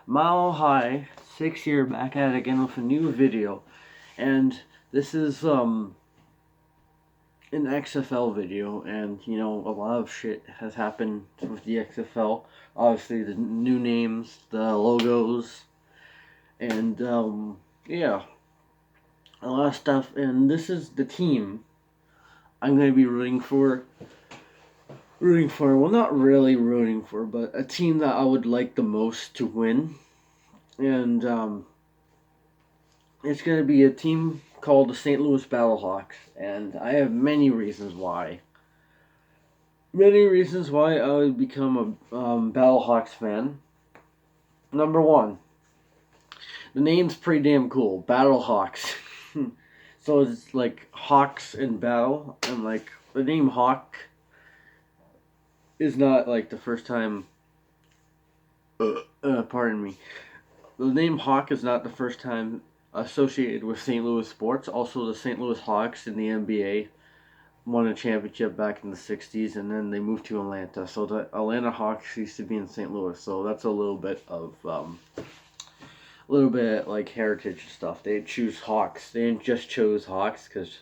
Mile High, 6 year back at it again with a new video. And this is an XFL video, and a lot of shit has happened with the XFL. Obviously the new names, the logos, and yeah, a lot of stuff. And this is the team I'm gonna be rooting for, well, not really rooting for, but a team that I would like the most to win. And it's going to be a team called the St. Louis Battlehawks, and I have many reasons why. Many reasons why I would become a Battlehawks fan. Number one, the name's pretty damn cool, Battlehawks. So it's like hawks in battle, and like the name Hawk is not like the first time. Pardon me. The name Hawk is not the first time associated with St. Louis sports. Also, the St. Louis Hawks in the NBA won a championship back in the 60s, and then they moved to Atlanta. So the Atlanta Hawks used to be in St. Louis. So that's a little bit like heritage stuff. They choose Hawks. They didn't just chose Hawks because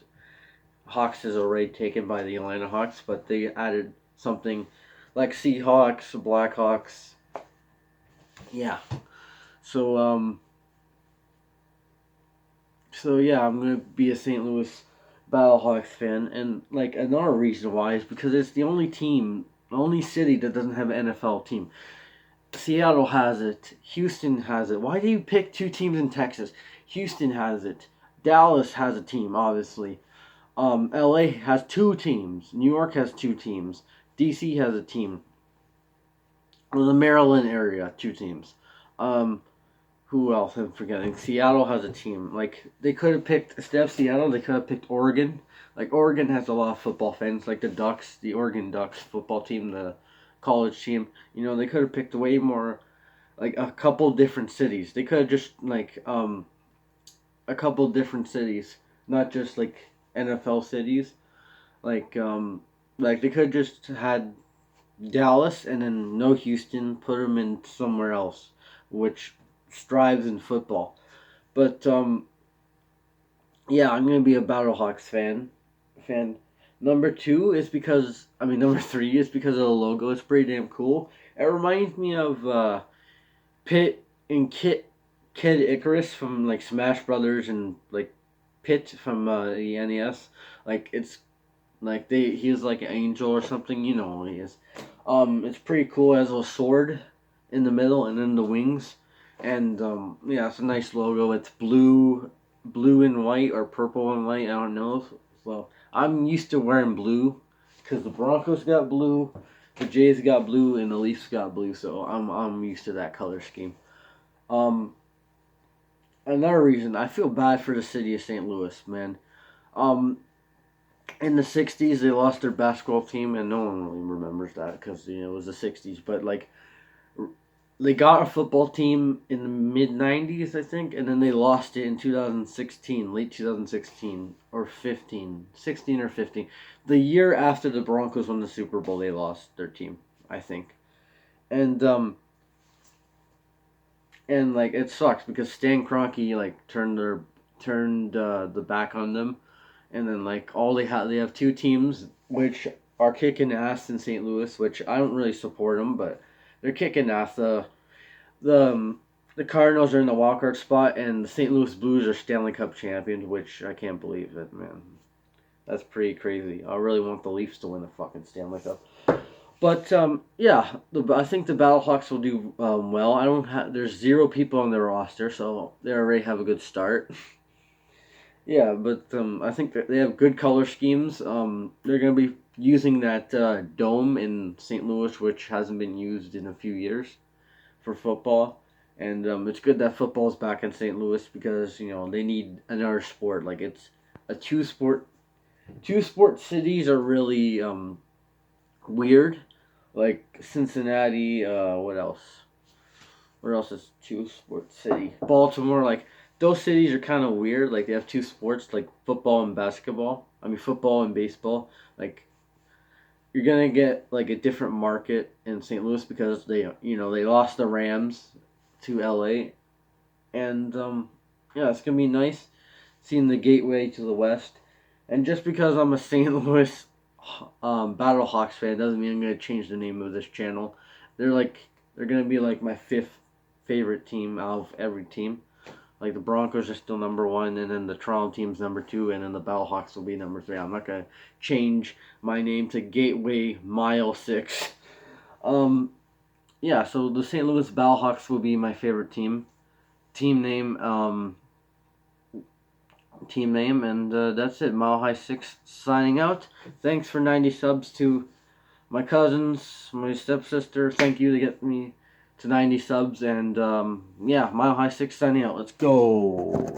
Hawks is already taken by the Atlanta Hawks, but they added something like Seahawks, Blackhawks. Yeah. So So yeah, I'm gonna be a St. Louis Battlehawks fan, and like another reason why is because it's the only team, the only city that doesn't have an NFL team. Seattle has it. Houston has it. Why do you pick two teams in Texas? Houston has it. Dallas has a team, obviously. LA has two teams. New York has two teams. DC has a team. Well, the Maryland area, two teams. Who else I'm forgetting? Seattle has a team. Like they could have picked instead of Seattle, they could have picked Oregon. Like Oregon has a lot of football fans, like the Ducks, the Oregon Ducks football team, the college team. They could have picked way more, like a couple different cities. They could have just like a couple different cities, not just like NFL cities. Like like they could have just had Dallas and then no Houston, put them in somewhere else, which strives in football. But yeah, I'm gonna be a Battlehawks fan. Fan number two is because number three is because of the logo. It's pretty damn cool. It reminds me of Pitt and Kid Icarus from like Smash Brothers and like Pitt from the NES. Like it's like he's like an angel or something. You know what he is. It's pretty cool. It has a sword in the middle and then the wings. And yeah, it's a nice logo. It's blue and white or purple and white. I don't know. So I'm used to wearing blue because the Broncos got blue, the Jays got blue, and the Leafs got blue. So I'm used to that color scheme. Um, Another reason I feel bad for the city of St. Louis, man. Um, in the '60s they lost their basketball team, and no one really remembers that because it was the '60s. But like they got a football team in the mid '90s, I think, and then they lost it in 2016, late 2016 or 15, 16 or 15. The year after the Broncos won the Super Bowl, they lost their team, I think, and like it sucks because Stan Kroenke like turned the back on them, and then like all they have two teams which are kicking ass in St. Louis, which I don't really support them, but they're kicking ass. The the Cardinals are in the wild card spot, and the St. Louis Blues are Stanley Cup champions, which I can't believe it, man. That's pretty crazy. I really want the Leafs to win the fucking Stanley Cup. But yeah, I think the Battlehawks will do well. I don't have. There's zero people on their roster, so they already have a good start. Yeah, but I think that they have good color schemes. They're gonna be using that dome in St. Louis, which hasn't been used in a few years for football, and it's good that football's back in St. Louis because they need another sport. Like it's a two sport cities are really weird. Like Cincinnati, what else? Where else is two sport city? Baltimore, like those cities are kind of weird. Like they have two sports, like football and basketball. Football and baseball. Like you're gonna get like a different market in St. Louis because they lost the Rams to LA, and yeah, it's gonna be nice seeing the gateway to the West. And just because I'm a St. Louis Battlehawks fan doesn't mean I'm gonna change the name of this channel. They're like they're gonna be like my fifth favorite team out of every team. Like the Broncos are still number one, and then the Toronto team's number two, and then the Battlehawks will be number three. I'm not gonna change my name to Gateway Mile 6. Um, yeah, so the St. Louis Battlehawks will be my favorite team. Team name, and that's it. Mile High 6 signing out. Thanks for 90 subs to my cousins, my stepsister. Thank you to get me to 90 subs, and yeah, Mile High 6 signing out. Let's go.